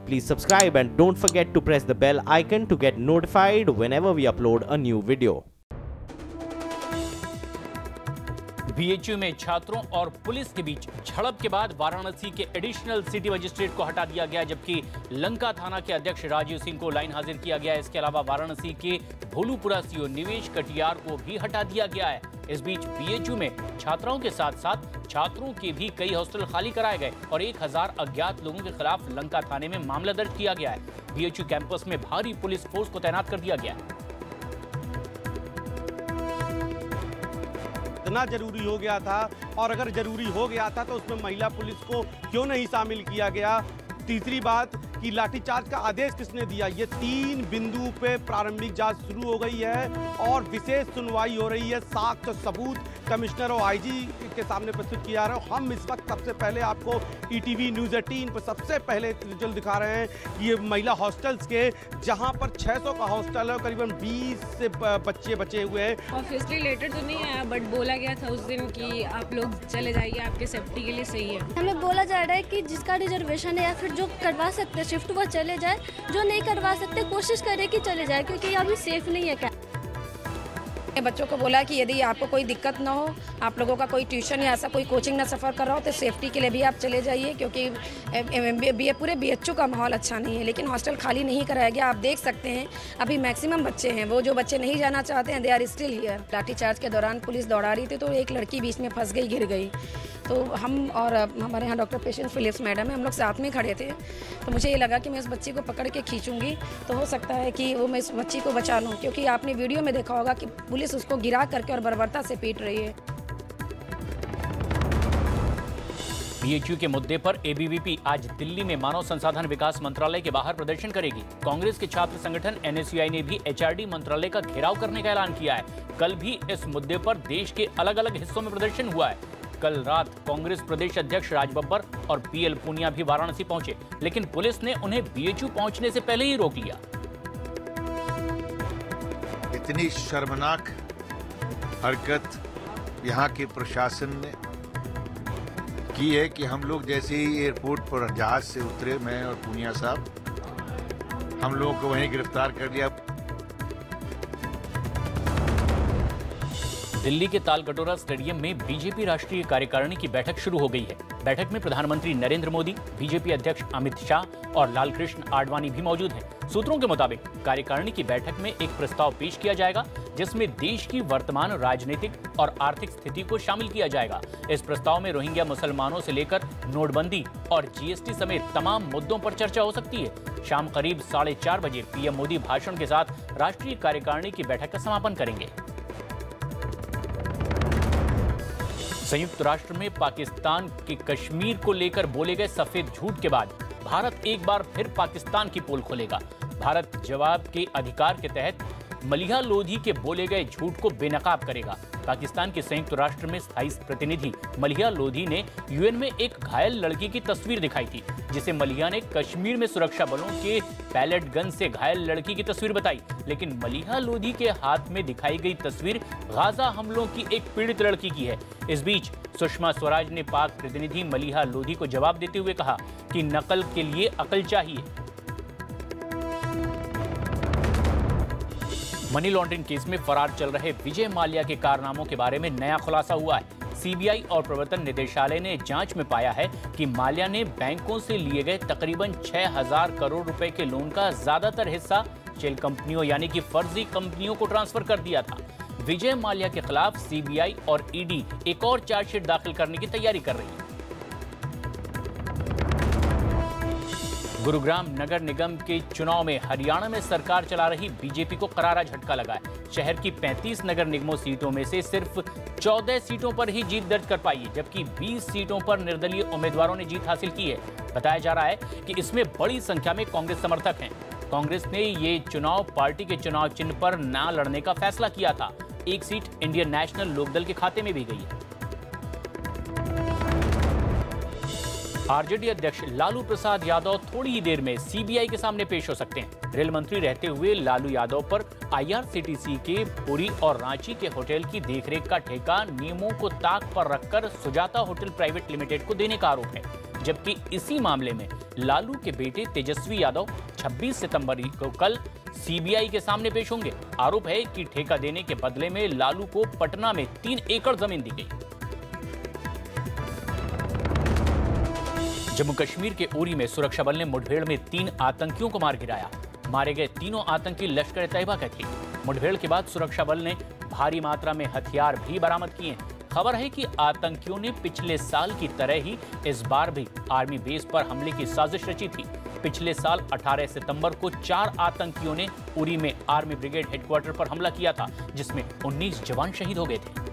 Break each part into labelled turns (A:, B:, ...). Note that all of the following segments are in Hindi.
A: Please subscribe and don't forget to press the bell icon to get notified whenever we upload a new video.
B: BHU में छात्रों और पुलिस के बीच झड़प के बाद वाराणसी के एडिशनल सिटी मजिस्ट्रेट को हटा दिया गया, जबकि लंका थाना के अध्यक्ष राजीव सिंह को लाइन हाजिर किया गया है। इसके अलावा वाराणसी के भोलूपुरा सीओ निवेश कटियार को भी हटा दिया गया है। इस बीच बीएचयू में छात्राओं के साथ साथ छात्रों के भी कई हॉस्टल खाली कराए गए और 1000 अज्ञात लोगों के खिलाफ लंका थाने में मामला दर्ज किया गया है। बीएचयू कैंपस में भारी पुलिस फोर्स को तैनात कर दिया गया है।
C: इतना जरूरी हो गया था, और अगर जरूरी हो गया था तो उसमें महिला पुलिस को क्यों नहीं शामिल किया गया। तीसरी बात कि लाठीचार्ज का आदेश किसने दिया। ये 3 बिंदु पे प्रारंभिक जांच शुरू हो गई है और विशेष सुनवाई हो रही है। साक्ष्य सबूत कमिश्नर और आईजी के सामने प्रस्तुत किया जा रहा है। हम इस वक्त सबसे पहले आपको ईटीवी न्यूज़ 18 पर सबसे पहले रिजल्ट दिखा रहे हैं। ये महिला हॉस्टल्स के, जहां पर 600 का हॉस्टल है, करीबन 20 से बच्चे बचे हुए हैं।
D: ऑब्वियसली लेटर तो नहीं आया, बट बोला गया था उस दिन कि आप लोग चले जाइए, आपके सेफ्टी के लिए सही है।
E: हमें बोला जा रहा है कि जिसका रिजर्वेशन है या फिर जो करवा सकते शिफ्ट वो चले जाए, जो नहीं करवा सकते कोशिश करे कि चले जाए, क्योंकि अभी सेफ नहीं है। क्या
F: बच्चों को बोला कि यदि आपको कोई दिक्कत ना हो, आप लोगों का कोई ट्यूशन या ऐसा कोई कोचिंग ना सफ़र कर रहा हो, तो सेफ्टी के लिए भी आप चले जाइए, क्योंकि पूरे बीएचयू का माहौल अच्छा नहीं है। लेकिन हॉस्टल खाली नहीं कराया गया। आप देख सकते हैं अभी मैक्सिमम बच्चे हैं, वो जो बच्चे नहीं जाना चाहते हैं they are still here. Lathi charge के दौरान पुलिस दौड़ा रही थी तो एक लड़की बीच में फंस गई, गिर गई। तो हम और हमारे यहाँ डॉक्टर पेशेंस फिलिप्स मैडम है, हम लोग साथ में खड़े थे। तो मुझे ये लगा कि मैं उस बच्ची को पकड़ के खींचूंगी तो हो सकता है कि वो मैं इस बच्ची को बचा लूँ, क्योंकि आपने वीडियो में देखा होगा कि पुलिस उसको गिरा करके और बर्बरता से पीट रही है।
B: बीएचयू के मुद्दे पर एबीवीपी आज दिल्ली में मानव संसाधन विकास मंत्रालय के बाहर प्रदर्शन करेगी। कांग्रेस के छात्र संगठन एनएसयूआई ने भी एचआरडी मंत्रालय का घेराव करने का ऐलान किया है। कल भी इस मुद्दे पर देश के अलग अलग हिस्सों में प्रदर्शन हुआ है। कल रात कांग्रेस प्रदेश अध्यक्ष राज बब्बर और पीएल पूनिया भी वाराणसी पहुंचे, लेकिन पुलिस ने उन्हें बीएचयू पहुंचने से पहले ही रोक लिया।
G: इतनी शर्मनाक हरकत यहाँ के प्रशासन ने की है कि हम लोग जैसे ही एयरपोर्ट पर जहाज से उतरे, मैं और पूनिया साहब, हम लोगों को वहीं गिरफ्तार कर लिया।
B: दिल्ली के तालकटोरा स्टेडियम में बीजेपी राष्ट्रीय कार्यकारिणी की बैठक शुरू हो गई है। बैठक में प्रधानमंत्री नरेंद्र मोदी, बीजेपी अध्यक्ष अमित शाह और लालकृष्ण आडवाणी भी मौजूद हैं। सूत्रों के मुताबिक कार्यकारिणी की बैठक में एक प्रस्ताव पेश किया जाएगा, जिसमें देश की वर्तमान राजनीतिक और आर्थिक स्थिति को शामिल किया जाएगा। इस प्रस्ताव में रोहिंग्या मुसलमानों से लेकर नोटबंदी और जीएसटी समेत तमाम मुद्दों पर चर्चा हो सकती है। शाम करीब 4:30 बजे पीएम मोदी भाषण के साथ राष्ट्रीय कार्यकारिणी की बैठक का समापन करेंगे। संयुक्त राष्ट्र में पाकिस्तान के कश्मीर को लेकर बोले गए सफेद झूठ के बाद भारत एक बार फिर पाकिस्तान की पोल खोलेगा। भारत जवाब के अधिकार के तहत मलिहा लोधी के बोले गए झूठ को बेनकाब करेगा। पाकिस्तान के संयुक्त राष्ट्र में स्थायी प्रतिनिधि मलिहा लोधी ने यूएन में एक घायल लड़की की तस्वीर दिखाई थी, जिसे मलिहा ने कश्मीर में सुरक्षा बलों के पैलेट गन से घायल लड़की की तस्वीर बताई। लेकिन मलिहा लोधी के हाथ में दिखाई गई तस्वीर गाजा हमलों की एक पीड़ित लड़की की है। इस बीच सुषमा स्वराज ने पाक प्रतिनिधि मलिहा लोधी को जवाब देते हुए कहा कि नकल के लिए अकल चाहिए। मनी लॉन्ड्रिंग केस में फरार चल रहे विजय माल्या के कारनामों के बारे में नया खुलासा हुआ है। सीबीआई और प्रवर्तन निदेशालय ने जांच में पाया है कि माल्या ने बैंकों से लिए गए तकरीबन 6000 करोड़ रुपए के लोन का ज्यादातर हिस्सा शेल कंपनियों यानी कि फर्जी कंपनियों को ट्रांसफर कर दिया था। विजय माल्या के खिलाफ सीबीआई और ईडी एक और चार्जशीट दाखिल करने की तैयारी कर रही है। गुरुग्राम नगर निगम के चुनाव में हरियाणा में सरकार चला रही बीजेपी को करारा झटका लगा है। शहर की 35 नगर निगमों सीटों में से सिर्फ 14 सीटों पर ही जीत दर्ज कर पाई है, जबकि 20 सीटों पर निर्दलीय उम्मीदवारों ने जीत हासिल की है। बताया जा रहा है कि इसमें बड़ी संख्या में कांग्रेस समर्थक हैं। कांग्रेस ने ये चुनाव पार्टी के चुनाव चिन्ह पर न लड़ने का फैसला किया था। एक सीट इंडियन नेशनल लोकदल के खाते में भी गई है। आरजेडी अध्यक्ष लालू प्रसाद यादव थोड़ी ही देर में सीबीआई के सामने पेश हो सकते हैं। रेल मंत्री रहते हुए लालू यादव पर आईआरसीटीसी के पुरी और रांची के होटल की देखरेख का ठेका नियमों को ताक पर रखकर सुजाता होटल प्राइवेट लिमिटेड को देने का आरोप है। जबकि इसी मामले में लालू के बेटे तेजस्वी यादव 26 सितंबर को कल सीबीआई के सामने पेश होंगे। आरोप है कि ठेका देने के बदले में लालू को पटना में 3 एकड़ जमीन दी गई। जम्मू कश्मीर के उरी में सुरक्षा बल ने मुठभेड़ में 3 आतंकियों को मार गिराया। मारे गए तीनों आतंकी लश्कर ए तैयबा के थे। मुठभेड़ के बाद सुरक्षा बल ने भारी मात्रा में हथियार भी बरामद किए हैं। खबर है कि आतंकियों ने पिछले साल की तरह ही इस बार भी आर्मी बेस पर हमले की साजिश रची थी। पिछले साल 18 सितंबर को 4 आतंकियों ने उरी में आर्मी ब्रिगेड हेडक्वार्टर पर हमला किया था, जिसमें 19 जवान शहीद हो गए थे।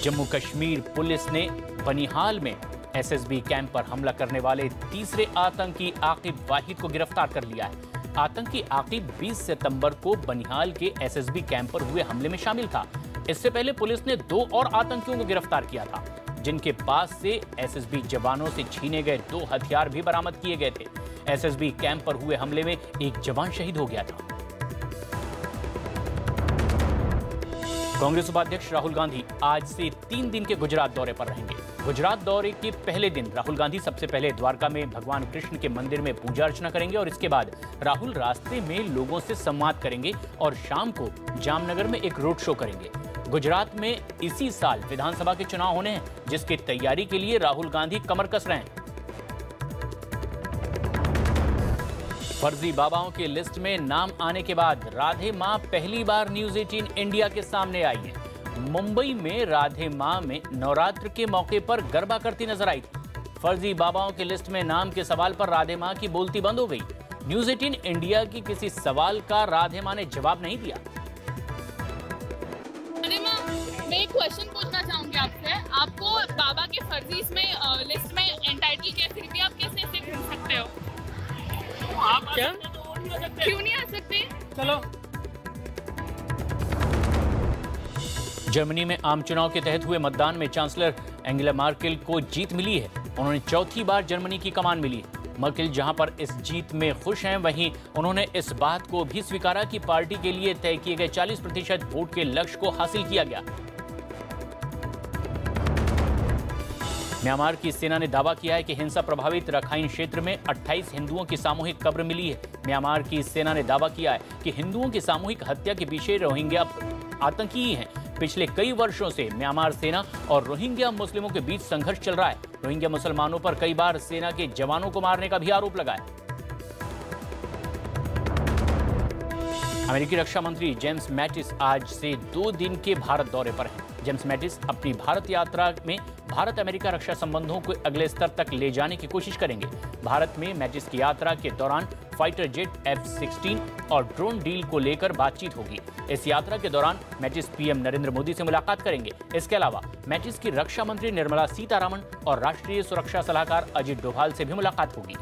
B: जम्मू कश्मीर पुलिस ने बनिहाल में एसएसबी कैंप पर हमला करने वाले तीसरे आतंकी आकिब वाहिद को गिरफ्तार कर लिया है। आतंकी आकिब 20 सितंबर को बनिहाल के एसएसबी कैंप पर हुए हमले में शामिल था। इससे पहले पुलिस ने 2 और आतंकियों को गिरफ्तार किया था, जिनके पास से एसएसबी जवानों से छीने गए 2 हथियार भी बरामद किए गए थे। एसएसबी कैंप पर हुए हमले में 1 जवान शहीद हो गया था। कांग्रेस उपाध्यक्ष राहुल गांधी आज से 3 दिन के गुजरात दौरे पर रहेंगे। गुजरात दौरे के पहले दिन राहुल गांधी सबसे पहले द्वारका में भगवान कृष्ण के मंदिर में पूजा अर्चना करेंगे और इसके बाद राहुल रास्ते में लोगों से संवाद करेंगे और शाम को जामनगर में एक रोड शो करेंगे। गुजरात में इसी साल विधानसभा के चुनाव होने हैं, जिसकी तैयारी के लिए राहुल गांधी कमर कस रहे हैं। फर्जी बाबाओं की लिस्ट में नाम आने के बाद राधे मां पहली बार न्यूज 18 इंडिया के सामने आई है। मुंबई में राधे मां में नवरात्र के मौके पर गरबा करती नजर आई थी। फर्जी बाबाओं की लिस्ट में नाम के सवाल पर राधे मां की बोलती बंद हो गई। न्यूज 18 इंडिया की किसी सवाल का राधे मां ने जवाब नहीं दिया।
H: मैं एक क्वेश्चन पूछना चाहूंगी आपसे। आपको बाबा के फर्जी इसमें लिस्ट में एंटाइटल कैसे भी आप कैसे इसे घूम सकते हो? आप क्या क्यों नहीं आ सकते? चलो।
B: जर्मनी में आम चुनाव के तहत हुए मतदान में चांसलर एंगेला मर्केल को जीत मिली है। उन्होंने चौथी बार जर्मनी की कमान मिली है। मर्केल जहां पर इस जीत में खुश हैं, वहीं उन्होंने इस बात को भी स्वीकारा कि पार्टी के लिए तय किए गए 40% वोट के लक्ष्य को हासिल किया गया। म्यांमार की सेना ने दावा किया है कि हिंसा प्रभावित रखाइन क्षेत्र में 28 हिंदुओं की सामूहिक कब्र मिली है। म्यांमार की सेना ने दावा किया है कि हिंदुओं की सामूहिक हत्या के पीछे रोहिंग्या आतंकी ही हैं। पिछले कई वर्षों से म्यांमार सेना और रोहिंग्या मुस्लिमों के बीच संघर्ष चल रहा है। रोहिंग्या मुसलमानों पर कई बार सेना के जवानों को मारने का भी आरोप लगा है। अमेरिकी रक्षा मंत्री जेम्स मैटिस आज से 2 दिन के भारत दौरे पर हैं। जेम्स मैटिस अपनी भारत यात्रा में भारत अमेरिका रक्षा संबंधों को अगले स्तर तक ले जाने की कोशिश करेंगे। भारत में मैटिस की यात्रा के दौरान फाइटर जेट F-16 और ड्रोन डील को लेकर बातचीत होगी। इस यात्रा के दौरान मैटिस पीएम नरेंद्र मोदी से मुलाकात करेंगे। इसके अलावा मैटिस की रक्षा मंत्री निर्मला सीतारामन और राष्ट्रीय सुरक्षा सलाहकार अजित डोभाल से भी मुलाकात होगी।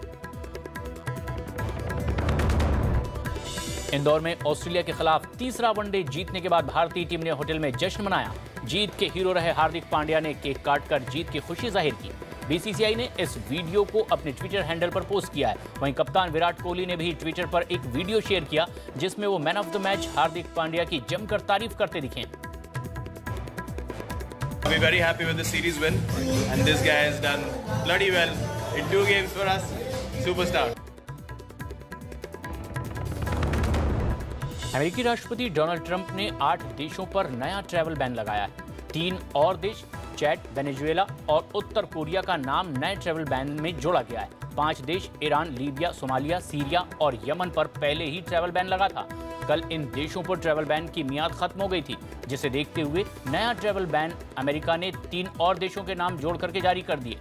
B: इंदौर में ऑस्ट्रेलिया के खिलाफ तीसरा वनडे जीतने के बाद भारतीय टीम ने होटल में जश्न मनाया। जीत के हीरो रहे हार्दिक पांड्या ने केक काटकर जीत की खुशी जाहिर की। बीसीसीआई ने इस वीडियो को अपने ट्विटर हैंडल पर पोस्ट किया है। वहीं कप्तान विराट कोहली ने भी ट्विटर पर एक वीडियो शेयर किया, जिसमें वो man of the match Hardik Pandya की जमकर तारीफ करते दिखे।
I: We're very happy with the series win, and this guy has done bloody well in 2 games for us. Superstar.
B: अमेरिकी राष्ट्रपति डोनाल्ड ट्रंप ने 8 देशों पर नया ट्रैवल बैन लगाया है। 3 और देश चैड, वेनेजुएला और उत्तर कोरिया का नाम नए ट्रैवल बैन में जोड़ा गया है। 5 देश ईरान, लीबिया, सोमालिया, सीरिया और यमन पर पहले ही ट्रैवल बैन लगा था। कल इन देशों पर ट्रैवल बैन की मियाद खत्म हो गई थी, जिसे देखते हुए नया ट्रैवल बैन अमेरिका ने 3 और देशों के नाम जोड़ करके जारी कर दिए।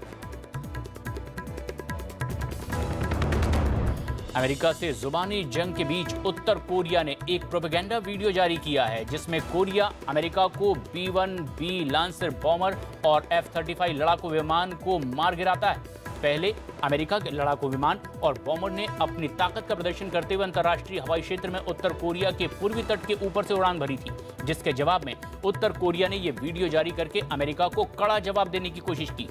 B: अमेरिका से जुबानी जंग के बीच उत्तर कोरिया ने एक प्रोपेगेंडा वीडियो जारी किया है, जिसमें कोरिया अमेरिका को B-1B लांसर बॉमर और F-35 लड़ाकू विमान को मार गिराता है। पहले अमेरिका के लड़ाकू विमान और बॉमर ने अपनी ताकत का प्रदर्शन करते हुए अंतर्राष्ट्रीय हवाई क्षेत्र में उत्तर कोरिया के पूर्वी तट के ऊपर से उड़ान भरी थी, जिसके जवाब में उत्तर कोरिया ने यह वीडियो जारी करके अमेरिका को कड़ा जवाब देने की कोशिश की।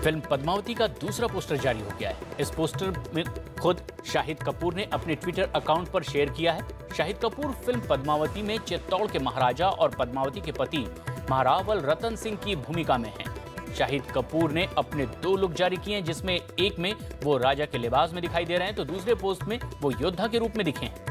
B: फिल्म पद्मावती का दूसरा पोस्टर जारी हो गया है। इस पोस्टर खुद शाहिद कपूर ने अपने ट्विटर अकाउंट पर शेयर किया है। शाहिद कपूर फिल्म पद्मावती में चित्तौड़ के महाराजा और पद्मावती के पति महारावल रतन सिंह की भूमिका में हैं। शाहिद कपूर ने अपने 2 लुक जारी किए हैं, जिसमें एक में वो राजा के लिबास में दिखाई दे रहे हैं तो दूसरे पोस्ट में वो योद्धा के रूप में दिखे हैं।